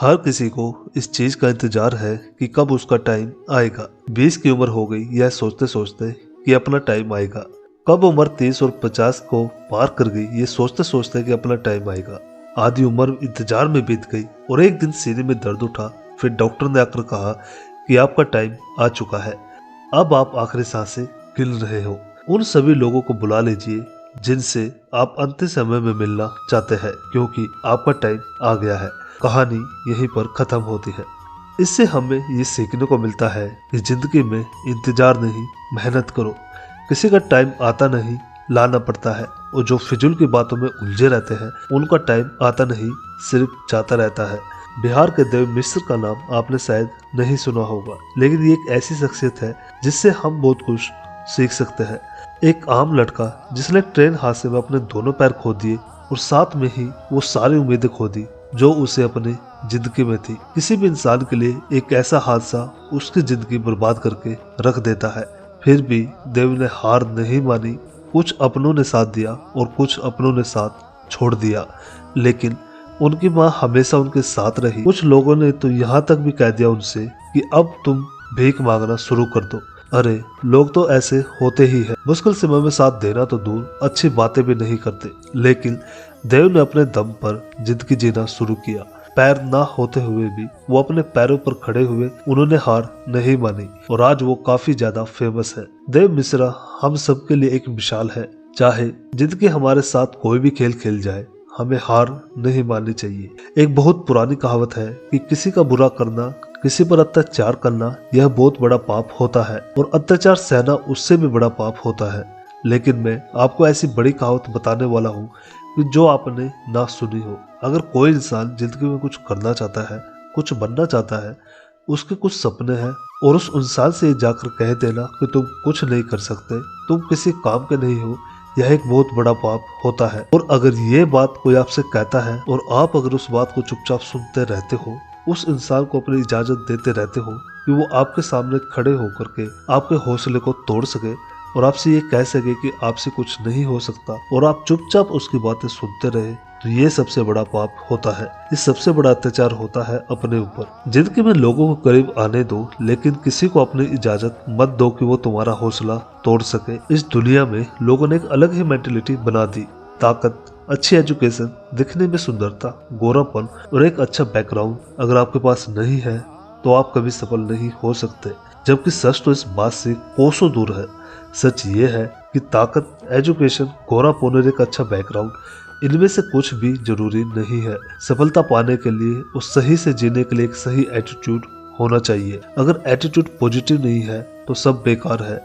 हर किसी को इस चीज का इंतजार है कि कब उसका टाइम आएगा। 20 की उम्र हो गई यह सोचते सोचते कि अपना टाइम आएगा। कब उम्र 30 और 50 को पार कर गई ये सोचते सोचते कि अपना टाइम आएगा। आधी उम्र इंतजार में बीत गई और एक दिन सीने में दर्द उठा। फिर डॉक्टर ने आकर कहा कि आपका टाइम आ चुका है, अब आप आखिरी सांसें गिन रहे हो। उन सभी लोगों को बुला लीजिए जिनसे आप अंतिम समय में मिलना चाहते हैं, क्योंकि आपका टाइम आ गया है। कहानी यहीं पर खत्म होती है। इससे हमें ये सीखने को मिलता है कि जिंदगी में इंतजार नहीं, मेहनत करो। किसी का टाइम आता नहीं, लाना पड़ता है। और जो फिजूल की बातों में उलझे रहते हैं उनका टाइम आता नहीं, सिर्फ जाता रहता है। बिहार के देव मिश्र का नाम आपने शायद नहीं सुना होगा, लेकिन ये एक ऐसी शख्सियत है जिससे हम बहुत कुछ सीख सकते हैं। एक आम लड़का जिसने ट्रेन हादसे में अपने दोनों पैर खो दिए और साथ में ही वो सारी उम्मीदें खो दी जो उसे अपनी जिंदगी में थी। किसी भी इंसान के लिए एक ऐसा हादसा उसकी जिंदगी बर्बाद करके रख देता है। फिर भी देव ने हार नहीं मानी। कुछ अपनों ने साथ दिया और कुछ अपनों ने साथ छोड़ दिया, लेकिन उनकी माँ हमेशा उनके साथ रही। कुछ लोगों ने तो यहाँ तक भी कह दिया उनसे कि अब तुम भीख मांगना शुरू कर दो। अरे लोग तो ऐसे होते ही हैं, मुश्किल समय में साथ देना तो दूर, अच्छी बातें भी नहीं करते। लेकिन देव ने अपने दम पर जिंदगी जीना शुरू किया। पैर ना होते हुए भी वो अपने पैरों पर खड़े हुए, उन्होंने हार नहीं मानी और आज वो काफी ज्यादा फेमस है। देव मिश्रा हम सबके लिए एक मिसाल है। चाहे जिंदगी हमारे साथ कोई भी खेल खेल जाए, हमें हार नहीं माननी चाहिए। एक बहुत पुरानी कहावत है कि किसी का बुरा करना, किसी पर अत्याचार करना यह बहुत बड़ा पाप होता है और अत्याचार सहना उससे भी बड़ा पाप होता है। लेकिन मैं आपको ऐसी बड़ी कहावत बताने वाला हूँ कि जो आपने ना सुनी हो। अगर कोई इंसान जिंदगी में कुछ करना चाहता है, कुछ बनना चाहता है, उसके कुछ सपने हैं और उस इंसान से जाकर कह देना कि तुम कुछ नहीं कर सकते, तुम किसी काम के नहीं हो, यह एक बहुत बड़ा पाप होता है। और अगर ये बात कोई आपसे कहता है और आप अगर उस बात को चुपचाप सुनते रहते हो, उस इंसान को अपनी इजाजत देते रहते हो कि वो आपके सामने खड़े होकर के आपके हौसले को तोड़ सके और आपसे ये कह सके कि आपसे कुछ नहीं हो सकता, और आप चुपचाप उसकी बातें सुनते रहे, तो ये सबसे बड़ा पाप होता है। ये सबसे बड़ा अत्याचार होता है अपने ऊपर। जिंदगी में लोगों को करीब आने दो, लेकिन किसी को अपनी इजाजत मत दो कि वो तुम्हारा हौसला तोड़ सके। इस दुनिया में लोगों ने एक अलग ही मेंटेलिटी बना दी। ताकत, अच्छी एजुकेशन, दिखने में सुंदरता, गोरापन और एक अच्छा बैकग्राउंड अगर आपके पास नहीं है तो आप कभी सफल नहीं हो सकते। जबकि सच तो इस बात से कोसों दूर है। सच ये है कि ताकत, एजुकेशन, गोरापन और एक अच्छा बैकग्राउंड, इनमें से कुछ भी जरूरी नहीं है। सफलता पाने के लिए और सही से जीने के लिए एक सही एटीट्यूड होना चाहिए। अगर एटीट्यूड पॉजिटिव नहीं है तो सब बेकार है।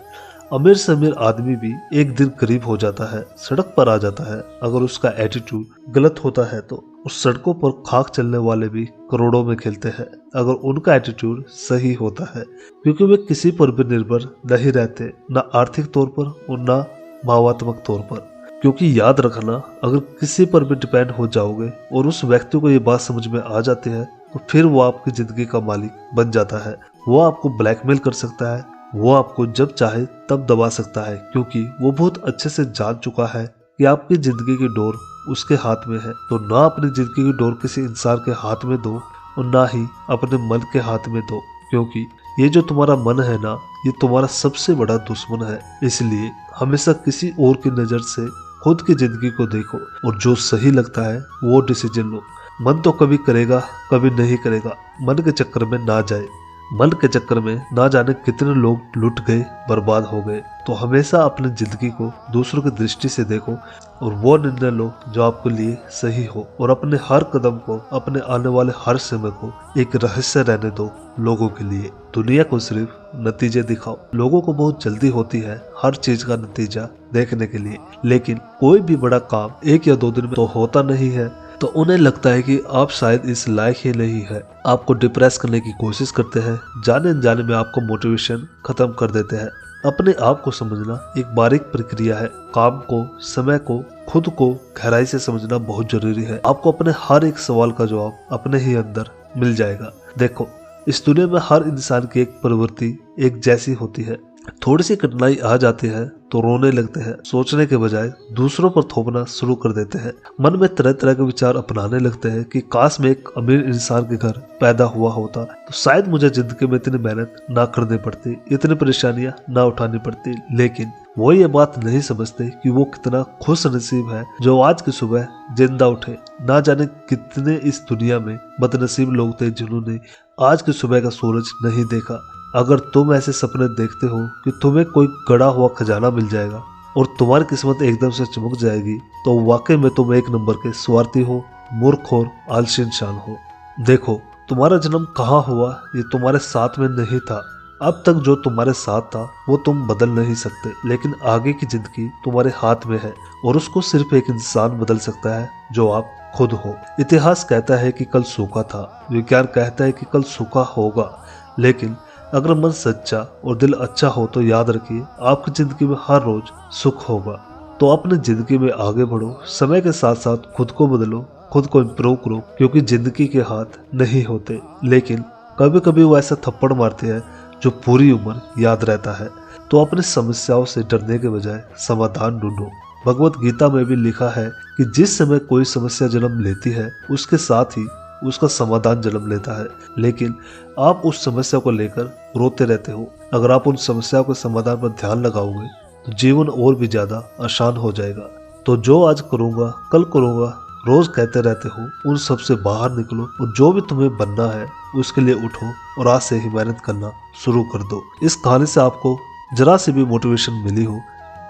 अमीर से अमीर आदमी भी एक दिन गरीब हो जाता है, सड़क पर आ जाता है। अगर उसका एटीट्यूड गलत होता है तो उस सड़कों पर खाक चलने वाले भी करोड़ों में खेलते हैं, अगर उनका एटीट्यूड सही होता है। क्योंकि वे किसी पर भी निर्भर नहीं रहते, ना आर्थिक तौर पर और ना भावात्मक तौर पर। क्योंकि याद रखना, अगर किसी पर भी डिपेंड हो जाओगे और उस व्यक्ति को ये बात समझ में आ जाती है तो फिर वो आपकी जिंदगी का मालिक बन जाता है। वो आपको ब्लैकमेल कर सकता है, वो आपको जब चाहे तब दबा सकता है, क्योंकि वो बहुत अच्छे से जान चुका है कि आपकी जिंदगी की डोर उसके हाथ में है। तो ना अपनी जिंदगी की डोर किसी इंसान के हाथ में दो और ना ही अपने मन के हाथ में दो, क्योंकि ये जो तुम्हारा मन है ना, ये तुम्हारा सबसे बड़ा दुश्मन है। इसलिए हमेशा किसी और की नजर से खुद की जिंदगी को देखो और जो सही लगता है वो डिसीजन लो। मन तो कभी करेगा, कभी नहीं करेगा। मन के चक्कर में ना जाए। मन के चक्कर में ना जाने कितने लोग लुट गए, बर्बाद हो गए। तो हमेशा अपनी जिंदगी को दूसरों की दृष्टि से देखो और वो निर्णय लो जो आपके लिए सही हो। और अपने हर कदम को, अपने आने वाले हर समय को एक रहस्य रहने दो लोगों के लिए। दुनिया को सिर्फ नतीजे दिखाओ। लोगों को बहुत जल्दी होती है हर चीज का नतीजा देखने के लिए, लेकिन कोई भी बड़ा काम 1 या 2 दिन में तो होता नहीं है। तो उन्हें लगता है कि आप शायद इस लायक ही नहीं है। आपको डिप्रेस करने की कोशिश करते हैं, जाने अनजाने में आपको मोटिवेशन खत्म कर देते हैं। अपने आप को समझना एक बारीक प्रक्रिया है। काम को, समय को, खुद को गहराई से समझना बहुत जरूरी है। आपको अपने हर एक सवाल का जवाब अपने ही अंदर मिल जाएगा। देखो, इस दुनिया में हर इंसान की एक प्रवृत्ति एक जैसी होती है। थोड़ी सी कठिनाई आ जाती है तो रोने लगते हैं, सोचने के बजाय दूसरों पर थोपना शुरू कर देते हैं। मन में तरह तरह के विचार अपनाने लगते हैं कि काश मैं एक अमीर इंसान के घर पैदा हुआ होता तो शायद मुझे जिंदगी में इतनी मेहनत ना करनी पड़ती, इतनी परेशानियां ना उठानी पड़ती। लेकिन वो ये बात नहीं समझते कि वो कितना खुश नसीब है जो आज की सुबह जिंदा उठे। ना जाने कितने इस दुनिया में बदनसीब लोग थे जिन्होंने आज की सुबह का सूरज नहीं देखा। अगर तुम ऐसे सपने देखते हो कि तुम्हें कोई गड़ा हुआ खजाना मिल जाएगा और तुम्हारी किस्मत एकदम से चमक जाएगी तो वाकई में तुम एक नंबर के स्वार्थी हो, मूर्ख और आलसी इंसान हो। देखो, तुम्हारा जन्म कहाँ हुआ ये तुम्हारे साथ में नहीं था। अब तक जो तुम्हारे साथ था वो तुम बदल नहीं सकते, लेकिन आगे की जिंदगी तुम्हारे हाथ में है और उसको सिर्फ एक इंसान बदल सकता है जो आप खुद हो। इतिहास कहता है कि कल सूखा था, विज्ञान कहता है कि कल सूखा होगा, लेकिन अगर मन सच्चा और दिल अच्छा हो तो याद रखिए आपकी जिंदगी में हर रोज सुख होगा। तो अपनी जिंदगी में आगे बढ़ो, समय के साथ साथ खुद को बदलो, खुद को इम्प्रूव करो, क्योंकि जिंदगी के हाथ नहीं होते, लेकिन कभी कभी वो ऐसा थप्पड़ मारते हैं जो पूरी उम्र याद रहता है। तो अपनी समस्याओं से डरने के बजाय समाधान ढूंढो। भगवत गीता में भी लिखा है कि जिस समय कोई समस्या जन्म लेती है उसके साथ ही उसका समाधान जन्म लेता है, लेकिन आप उस समस्या को लेकर रोते रहते हो। अगर आप उन समस्याओं के समाधान पर ध्यान लगाओगे तो जीवन और भी ज्यादा आसान हो जाएगा। तो जो आज करूंगा कल करूंगा रोज कहते रहते हो, उन सब से बाहर निकलो और जो भी तुम्हें बनना है उसके लिए उठो और आज से ही मेहनत करना शुरू कर दो। इस कहानी से आपको जरा सी भी मोटिवेशन मिली हो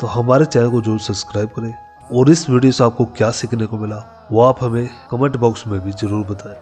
तो हमारे चैनल को जरूर सब्सक्राइब करें और इस वीडियो से आपको क्या सीखने को मिला वो आप हमें कमेंट बॉक्स में भी जरूर बताएं।